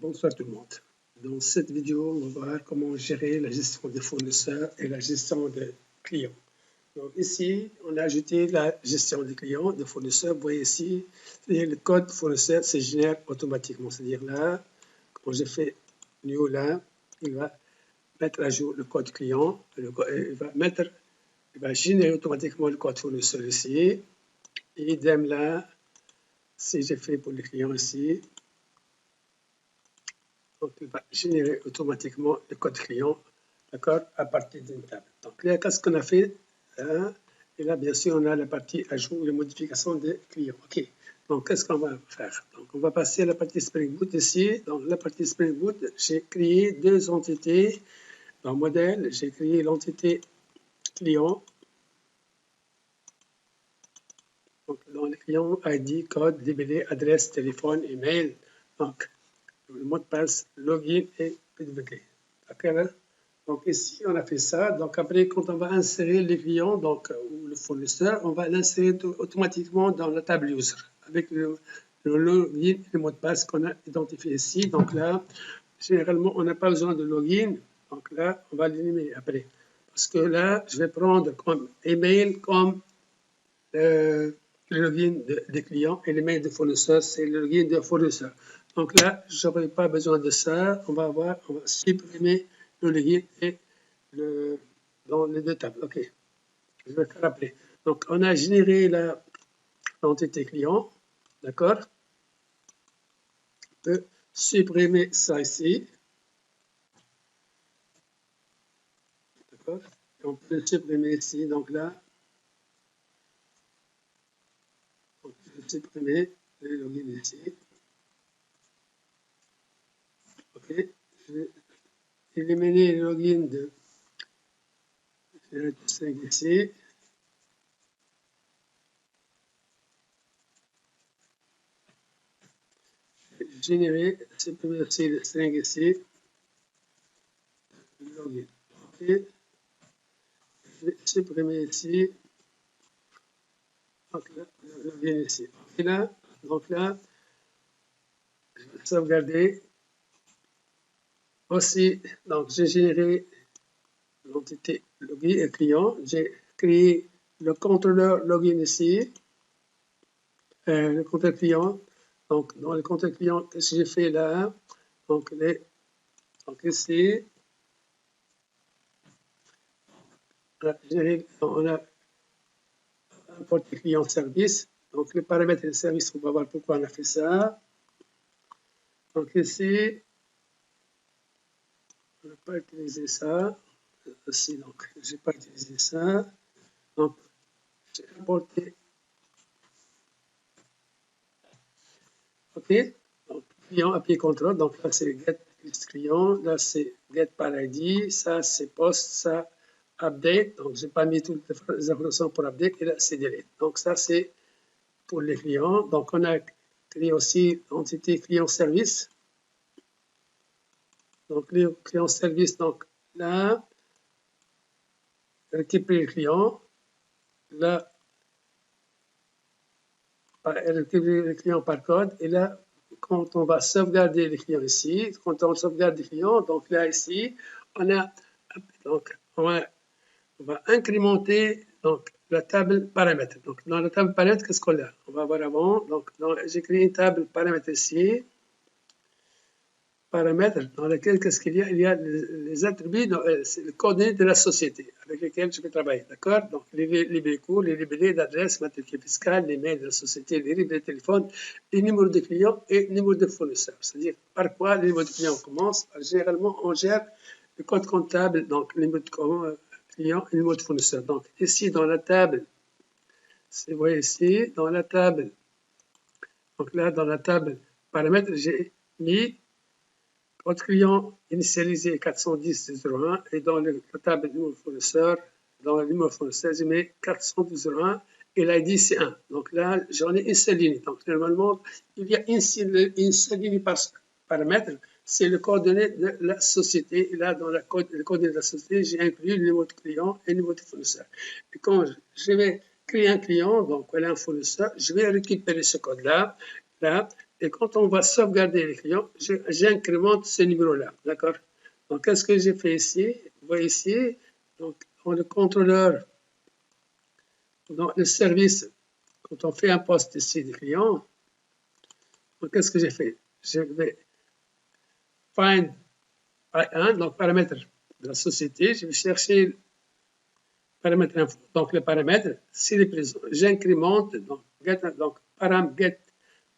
Bonsoir tout le monde. Dans cette vidéo, on va voir comment gérer la gestion des fournisseurs et la gestion des clients. Donc ici, on a ajouté la gestion des clients, des fournisseurs. Vous voyez ici, le code fournisseur se génère automatiquement. C'est-à-dire là, quand j'ai fait new là, il va mettre à jour le code client. Il va générer automatiquement le code fournisseur ici. Et idem là, si j'ai fait pour les clients ici, donc, il va générer automatiquement le code client, d'accord, à partir d'une table. Donc, là, qu'est-ce qu'on a fait là? Et là, bien sûr, on a la partie ajout et modification des clients. OK. Donc, qu'est-ce qu'on va faire? Donc, on va passer à la partie Spring Boot ici. Dans la partie Spring Boot, j'ai créé deux entités. Dans modèle, j'ai créé l'entité client. Donc, dans le client, ID, code, DBD, adresse, téléphone, email. Donc, le mot de passe, login et PWG. D'accord? Donc ici, on a fait ça. Donc après, quand on va insérer les clients, donc, ou le fournisseur, on va l'insérer automatiquement dans la table user avec le login et le mot de passe qu'on a identifié ici. Donc là, généralement, on n'a pas besoin de login. Donc là, on va l'éliminer après. Parce que là, je vais prendre comme email comme le login des clients et l'email des fournisseurs, c'est le login des fournisseurs. Donc là, je n'aurai pas besoin de ça. On va supprimer le login et dans les deux tables. OK. Je vais faire après. Donc, on a généré l'entité client. D'accord? On peut supprimer ça ici. D'accord? On peut supprimer ici. Donc là, je vais supprimer le login ici. OK. Je vais éliminer le login de le string ici. Générer, supprimer aussi le string ici. Login. OK. Je vais supprimer ici. Donc là, le login ici. Et là, donc là, je vais sauvegarder. Aussi, donc j'ai généré l'entité login et client. J'ai créé le contrôleur login ici, le contrôleur client. Donc, dans le contrôleur client, qu'est-ce que j'ai fait là? Donc ici, on a importé client service. Donc, les paramètres de service, on va voir pourquoi on a fait ça. Donc ici, on n'a pas utilisé ça. Aussi, donc, je n'ai pas utilisé ça. Donc, j'ai importé. OK. Donc, client API control. Donc, là, c'est get list client. Là, c'est get par ID. Ça, c'est post. Ça, update. Donc, je n'ai pas mis toutes les informations pour update. Et là, c'est delete. Donc, ça, c'est pour les clients. Donc, on a créé aussi l'entité client service. Donc, le client service, donc là, récupérer le client. Là, récupérer le client par code. Et là, quand on va sauvegarder les clients ici, quand on sauvegarde les clients, donc là, ici, on va incrémenter donc, la table paramètres. Donc, dans la table paramètres, qu'est-ce qu'on a? On va voir avant. Donc, j'ai créé une table paramètres ici. Paramètres dans lesquels qu'est-ce qu'il y a? Il y a les attributs, c'est les coordonnées de la société avec lesquelles je vais travailler, d'accord? Donc, les véhicules, les libellés d'adresse, matricule fiscale, les mails de la société, les libellés de téléphone, les numéros de clients et les numéros de fournisseurs. C'est-à-dire, par quoi les numéros de clients commencent? Généralement, on gère le code comptable, donc les numéros de clients et les numéros de fournisseurs. Donc, ici, dans la table, vous voyez ici, dans la table, donc là, dans la table paramètres, j'ai mis votre client initialisé 410.01 et dans la table numéro fournisseur, dans le numéro fournisseur, je mets 410.01 et l'ID c'est 1. Donc là, j'en ai une seule ligne. Donc normalement, il y a une seule ligne par paramètre, c'est le coordonnées de la société. Et là, dans le coordonnées de la société, j'ai inclus le numéro de client et le numéro de fournisseur. Et quand je vais créer un client, donc voilà un fournisseur, je vais récupérer ce code-là, là, Et quand on va sauvegarder les clients, j'incrémente ce numéro-là, d'accord? Donc, qu'est-ce que j'ai fait ici? Vous voyez ici, donc, dans le contrôleur, dans le service, quand on fait un poste ici des clients, donc, qu'est-ce que j'ai fait? Je vais find by1, donc paramètre de la société, je vais chercher paramètre info, donc le paramètre, s'il est présent, j'incrémente, donc, param get,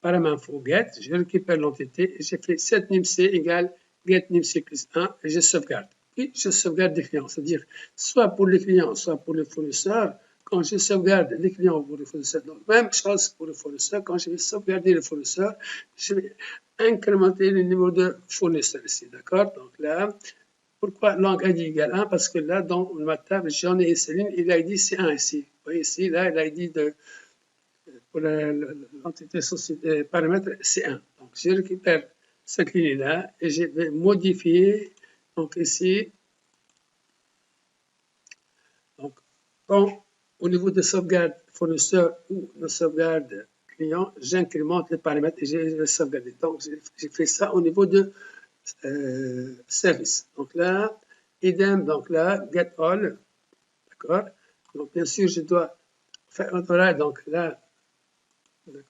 param info get, je récupère l'entité et j'ai fait set nimc égale get nimc plus 1 et je sauvegarde. Puis je sauvegarde des clients, c'est-à-dire soit pour les clients, soit pour les fournisseurs. Quand je sauvegarde les clients pour les fournisseurs, donc même chose pour les fournisseurs, quand je vais sauvegarder le fournisseur, je vais incrémenter le niveau de fournisseur ici, d'accord? Donc là, pourquoi langue ID égale 1? Parce que là, dans ma table, j'en ai une ligne et l'ID c'est 1 ici. Vous voyez ici, là, l'ID pour l'entité société paramètre, c'est 1. Donc, je récupère cette ligne-là et je vais modifier, donc ici, donc, quand au niveau de sauvegarde fournisseur ou de sauvegarde client, j'incrémente les paramètres et je vais sauvegarder. Donc, j'ai fait ça au niveau de service. Donc là, idem, donc là, get all, d'accord? Donc bien sûr, je dois faire un travail, donc là,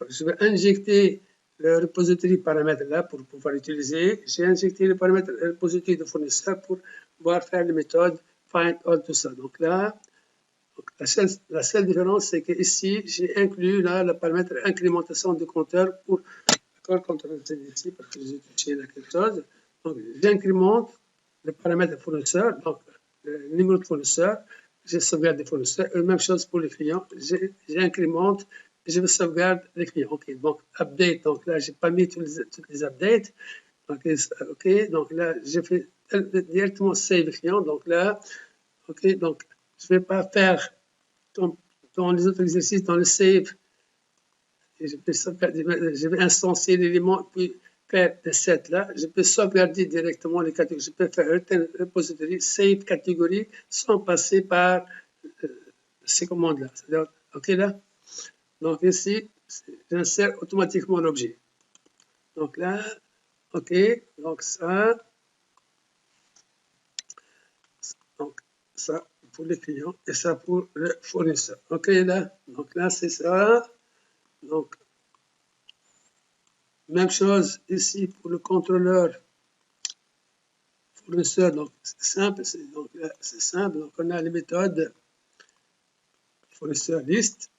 je vais injecter le repository paramètre là pour pouvoir utiliser. J'ai injecté le paramètre repository de fournisseur pour pouvoir faire les méthodes find all, tout ça. Donc là, donc la seule différence, c'est que ici, j'ai inclus là le paramètre incrémentation du compteur pour, d'accord, contrôle ici parce que j'ai touché là quelque chose. Donc, j'incrémente le paramètre fournisseur, donc le numéro de fournisseur, je sauvegarde des fournisseurs, et même chose pour les clients, j'incrémente et je sauvegarde les clients. Ok, donc update, donc là, je n'ai pas mis toutes les updates. Donc, ok, donc là, j'ai fait directement save client, donc là, ok, donc je ne vais pas faire dans les autres exercices, dans le save, je vais instancier l'élément, puis faire des sets là, je peux sauvegarder directement les catégories. Je peux faire return repository, save catégorie, sans passer par ces commandes-là. OK là? Donc ici, j'insère automatiquement l'objet. Donc là, OK, donc ça pour les clients et ça pour le fournisseur. OK là? Donc là, c'est ça. Donc, même chose ici pour le contrôleur fournisseur, donc c'est simple, donc on a les méthodes fournisseur list,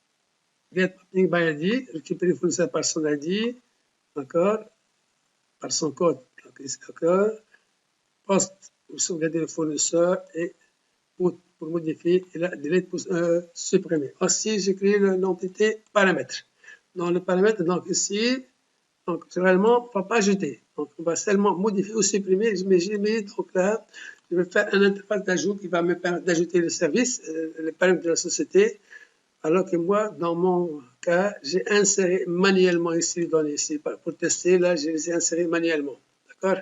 get mapping by ID, récupérer le fournisseur par son ID, d'accord, par son code, d'accord, post pour sauvegarder le fournisseur et pour modifier et là, delete pour supprimer. Aussi, j'ai créé l'entité paramètre. Dans le paramètre, donc ici, donc généralement, on ne va pas ajouter. Donc, on va seulement modifier ou supprimer. Mais j'ai mis, donc là, je vais faire un interface d'ajout qui va me permettre d'ajouter le service, les paramètres de la société. Alors que moi, dans mon cas, j'ai inséré manuellement ici les données. Ici, pour tester, là, je les ai insérées manuellement. D'accord?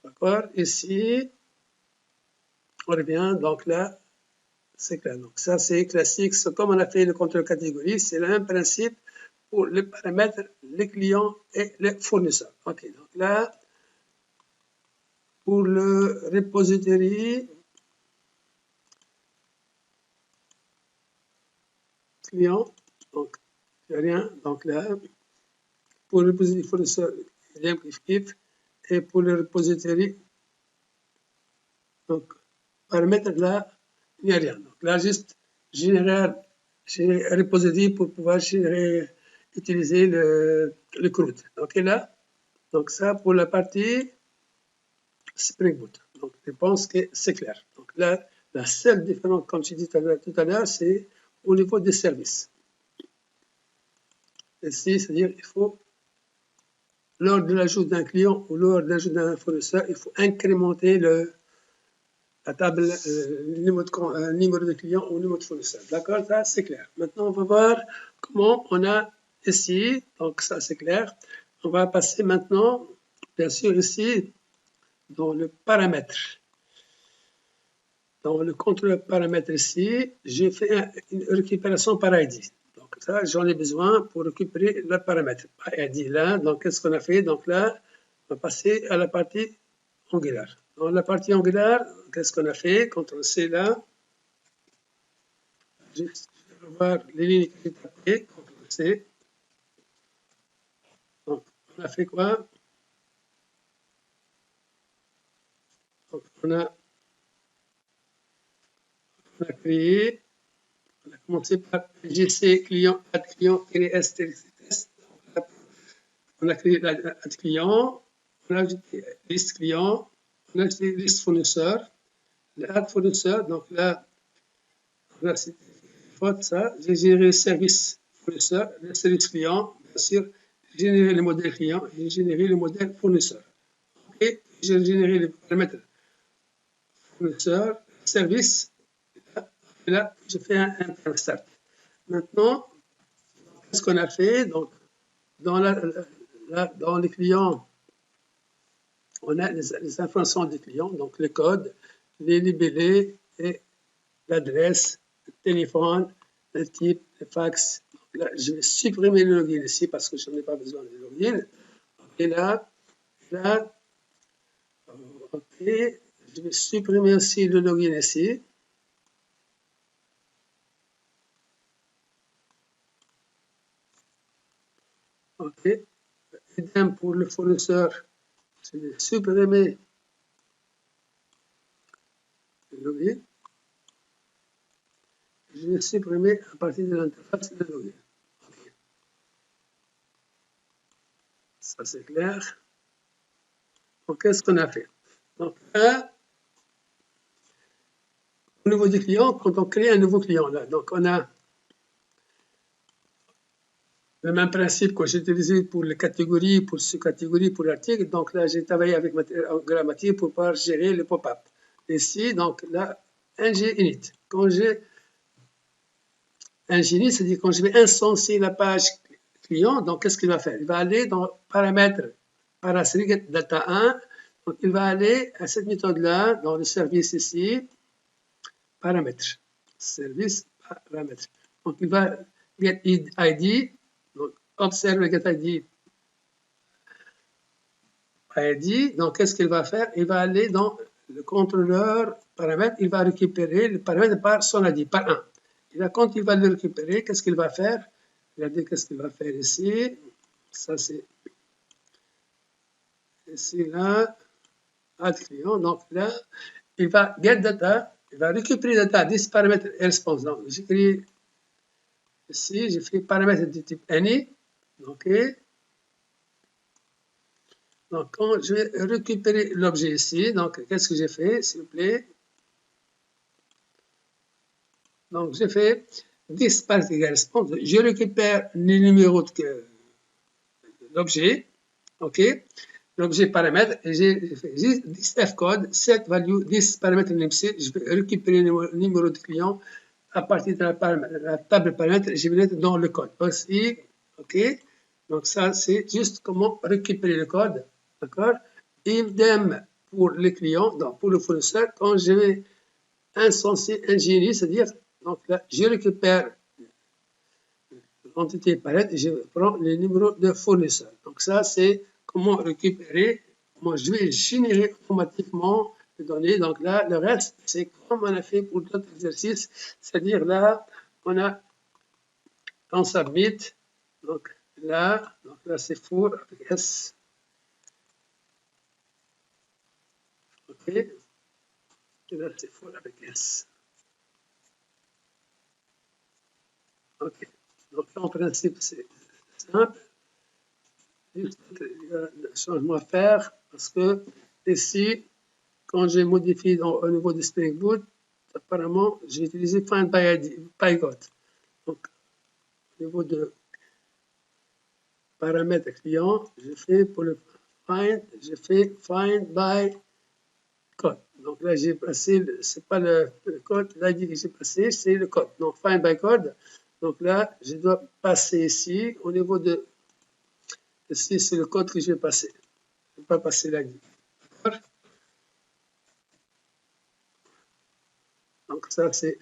D'accord? Ici, on revient. Donc là, c'est clair. Donc ça, c'est classique. Comme on a fait le contrôle catégorie, c'est le même principe pour les paramètres, les clients et les fournisseurs. OK, donc là, pour le repository client, donc rien, donc là, pour le repository fournisseur, rien kiff, et pour le repository, donc paramètre là, il n'y a rien. Donc là, juste générer repository pour pouvoir utiliser le CRUD. OK là, donc ça pour la partie Spring Boot. Donc, je pense que c'est clair. Donc là, la seule différence, comme je dis tout à l'heure, c'est au niveau des services. Ici, c'est-à-dire qu'il faut, lors de l'ajout d'un client ou lors de l'ajout d'un fournisseur, il faut incrémenter la table, numéro de client ou numéro de fournisseur. D'accord, ça c'est clair. Maintenant, on va voir comment on a ici, donc ça c'est clair. On va passer maintenant, bien sûr, ici, dans le paramètre. Dans le contrôle paramètre ici, j'ai fait une récupération par ID. Donc, ça, j'en ai besoin pour récupérer le paramètre. ID là, donc qu'est-ce qu'on a fait? Donc là, on va passer à la partie Angular. Dans la partie Angular, qu'est-ce qu'on a fait? CTRL-C là, je vais revoir les lignes que j'ai tapées, CTRL-C. Donc, on a fait quoi? Donc, on a créé, on a commencé par GC client, add client, -s test. On a créé add client, on a ajouté liste client, on a ajouté liste fournisseur, le add fournisseur, donc là, on a faute ça, j'ai généré le service fournisseur, le service client, bien sûr, j'ai généré le modèle client, j'ai généré le modèle fournisseur. Et j'ai généré les paramètres fournisseur, service, et là, je fais un start. Maintenant, qu'est-ce qu'on a fait? Donc, dans les clients, on a les informations des clients, donc le code, les libellés et l'adresse, le téléphone, le type, le fax. Donc là, je vais supprimer le login ici parce que je n'en ai pas besoin de login. Et là, ok, je vais supprimer aussi le login ici. Ok, idem pour le fournisseur, je vais supprimer le login. Je vais supprimer à partir de l'interface le login. Okay. Ça c'est clair. Donc qu'est-ce qu'on a fait? Donc là, au niveau du client, quand on crée un nouveau client, là, donc on a le même principe que j'ai utilisé pour les catégories, pour sous-catégories, pour l'article. Donc là, j'ai travaillé avec Grammatic pour pouvoir gérer le pop-up. Ici, donc là, un G-init. Quand j'ai un G-init, c'est-à-dire quand je vais instancer la page client, donc qu'est-ce qu'il va faire? Il va aller dans paramètres paraseriget data 1. Donc il va aller à cette méthode-là, dans le service ici, paramètres. Service paramètres. Donc il va get ID. Donc, observe le getID. Donc, qu'est-ce qu'il va faire? Il va aller dans le contrôleur paramètre, il va récupérer le paramètre par son ID, par 1. Et là, quand il va le récupérer, qu'est-ce qu'il va faire? Regardez qu'est-ce qu'il va faire ici. Ça, c'est ici, là, add client. Donc là, il va get data, il va récupérer data, 10 paramètres response. Donc, j'écris ici, j'ai fait paramètre de type any. OK. Donc, quand je vais récupérer l'objet ici, donc qu'est-ce que j'ai fait, s'il vous plaît? Donc, j'ai fait dispatch égale response. Je récupère le numéro de l'objet, OK? L'objet paramètre, et j'ai fait 10 fcode, set value, 10 paramètres LMC. Je vais récupérer le numéro de client à partir de la table paramètre, je vais mettre dans le code. Aussi, OK? Donc, ça, c'est juste comment récupérer le code. D'accord? Idem pour les clients, donc pour le fournisseur, quand je vais instancer un GNI, c'est-à-dire, donc là, je récupère l'entité paramètre et je prends le numéro de fournisseur. Donc ça, c'est comment récupérer, comment je vais générer automatiquement les données. Donc là, le reste, c'est comme on a fait pour d'autres exercices, c'est-à-dire là, on a on submit, donc là c'est for avec S. OK. Et là, c'est for avec S. OK. Donc là, en principe, c'est simple. Juste, il y a un changement à faire parce que ici, quand j'ai modifié au niveau de Spring Boot, apparemment, j'ai utilisé find by God. Donc, au niveau de paramètres client, je fais pour le find, je fais find by code. Donc là, j'ai passé, c'est pas le code, l'ID que j'ai passé, c'est le code. Donc find by code. Donc là, je dois passer ici, au niveau de, ici, c'est le code que je vais passer. Je ne vais pas passer l'ID. Donc ça, c'est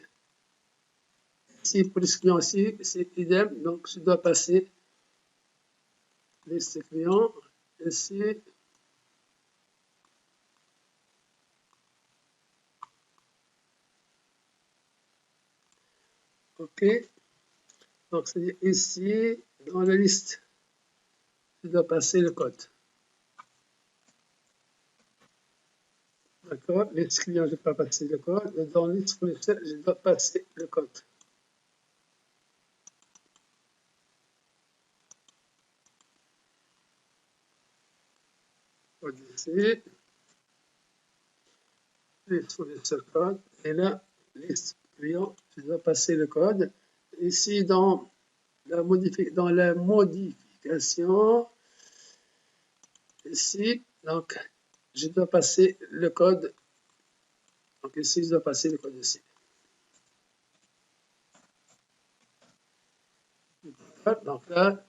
Ici, pour les clients aussi, c'est idem. Donc, je dois passer liste client ici. OK. Donc, c'est ici, dans la liste, je dois passer le code. D'accord? Liste client, je ne dois pas passer le code. Et dans liste fournisseur, je dois passer le code. Code ici. Liste fournisseur code. Et là, liste client, je dois passer le code. Ici, dans la modification, ici, donc, je dois passer le code. Donc, ici, je dois passer le code ici. Donc là,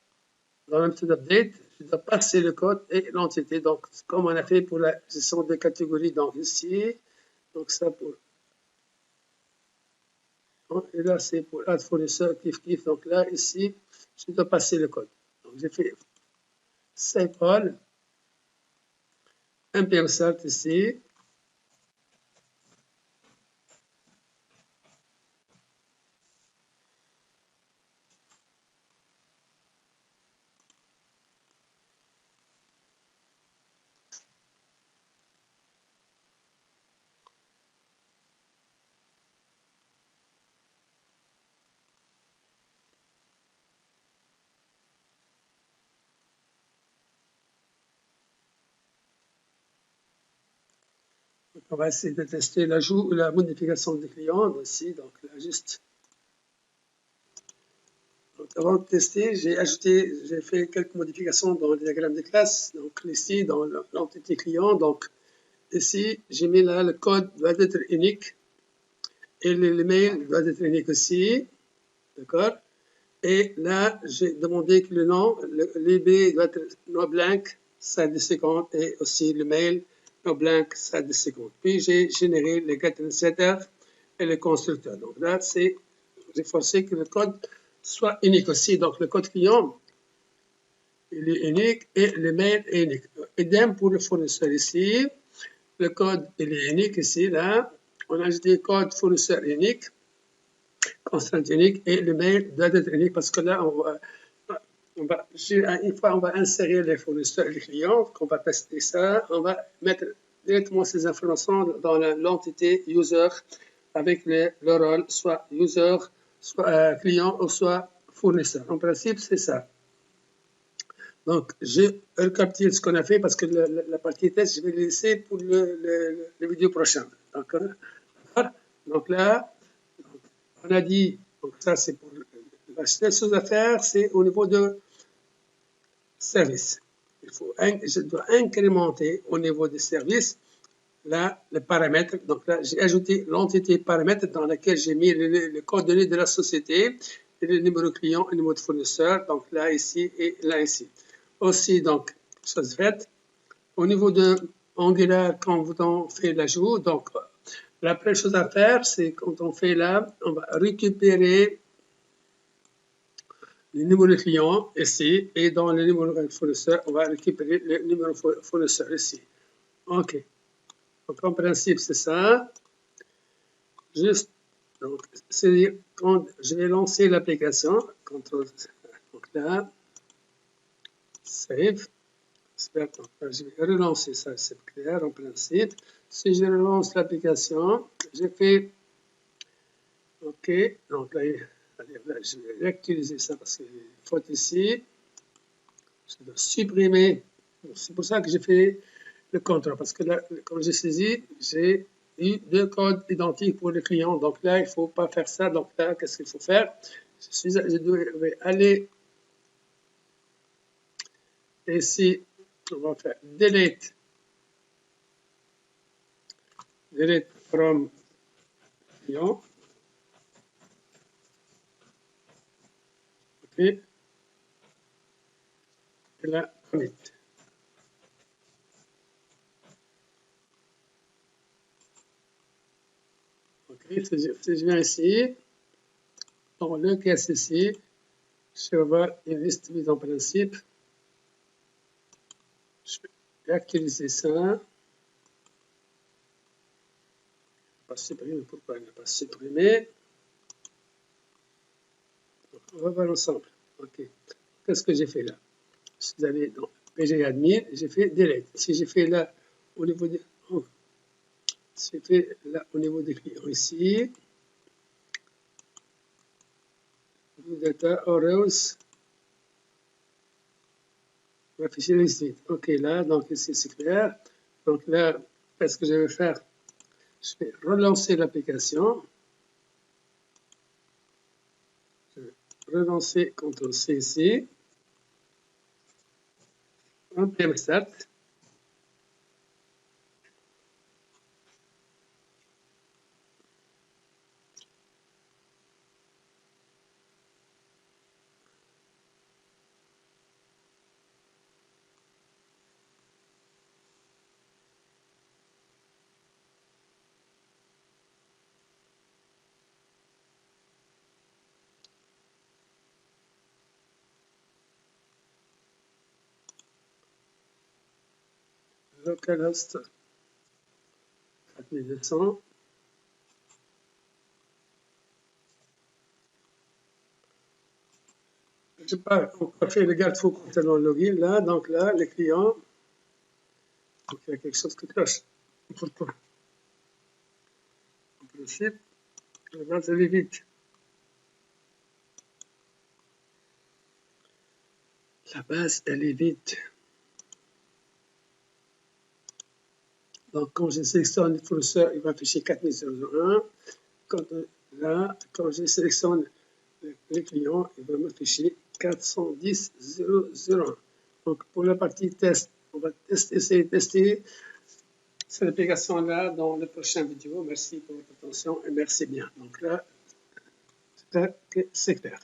dans la méthode update, je dois passer le code et l'entité. Donc, comme on a fait pour la gestion des catégories, donc ici, donc ça pour. Et là, c'est pour add fournisseur, kiff. Donc là, ici, je dois passer le code. Donc, j'ai fait save all, npm start ici. On va essayer de tester l'ajout ou la modification des clients ici. Donc là, juste. Donc, avant de tester, j'ai fait quelques modifications dans le diagramme de classe. Donc ici, dans l'entité client, donc ici, j'ai mis là le code doit être unique et l'email doit être unique aussi. D'accord? Et là, j'ai demandé que le nom, l'IB doit être no blank, ça de secondes, et aussi le mail, no blank, ça de secondes. Puis j'ai généré le get setter et le constructeur. Donc là, j'ai forcé que le code soit unique aussi. Donc le code client, il est unique et le mail est unique. Idem pour le fournisseur ici. Le code, il est unique ici, là. On a ajouté code fournisseur unique, constante unique, et le mail doit être unique parce que là, une fois on va insérer les fournisseurs et les clients, qu'on va tester ça, on va mettre directement ces informations dans l'entité user avec le rôle, soit user, soit client ou soit fournisseur. En principe, c'est ça. Donc, je récapitule ce qu'on a fait parce que la partie test, je vais le laisser pour le vidéo prochain. D'accord? Donc là, on a dit, donc ça c'est pour la seule chose à faire, c'est au niveau de service. Je dois incrémenter au niveau des services là, le paramètre. Donc là, j'ai ajouté l'entité paramètre dans laquelle j'ai mis les coordonnées de la société, et le numéro client et le numéro de fournisseur. Donc là, ici et là, ici. Aussi, donc, chose faite. Au niveau de Angular, quand on fait l'ajout, donc la première chose à faire, c'est quand on fait là, on va récupérer le numéro de client ici et dans le numéro de fournisseur, on va récupérer le numéro de fournisseur ici. OK. Donc en principe, c'est ça. Juste, donc, c'est-à-dire quand je vais lancer l'application, contrôle, donc là, save. Donc, je vais relancer ça, c'est clair en principe. Si je relance l'application, j'ai fait OK. Donc là, je vais réactualiser ça parce qu'il y a une faute ici. Je dois supprimer. C'est pour ça que j'ai fait le contrôle. Parce que là, comme j'ai saisi, j'ai eu deux codes identiques pour le client. Donc là, il ne faut pas faire ça. Donc là, qu'est-ce qu'il faut faire? Je dois aller ici. On va faire delete from client. OK. Et là, commit. OK. Si je viens ici, dans le cas ici, je vais avoir une liste mise en principe. Je vais actualiser ça. Pas supprimer, pourquoi ne pas supprimer? On va voir ensemble. OK. Qu'est-ce que j'ai fait là? Vous allez dans PGAdmin, j'ai fait delete. Si j'ai fait là au niveau des, j'ai fait là au niveau des clients ici, data Oreos, on va afficher les sites. OK, là, donc ici c'est clair. Donc là, qu'est-ce que je vais faire? Je vais relancer l'application. Je vais relancer CTRL-C ici. npm start. Localhost 4200. Je n'ai pas encore fait le garde-fou concernant le login. Là, donc là, les clients, donc il y a quelque chose qui cloche. Pourquoi? En principe, la base elle est vide. La base elle est vide. Donc quand je sélectionne le fournisseur, il va afficher 4001. Quand je sélectionne les clients, il va m'afficher 410.001. Donc pour la partie test, on va essayer de tester cette application-là dans la prochaine vidéo. Merci pour votre attention et merci bien. Donc là, j'espère que c'est clair.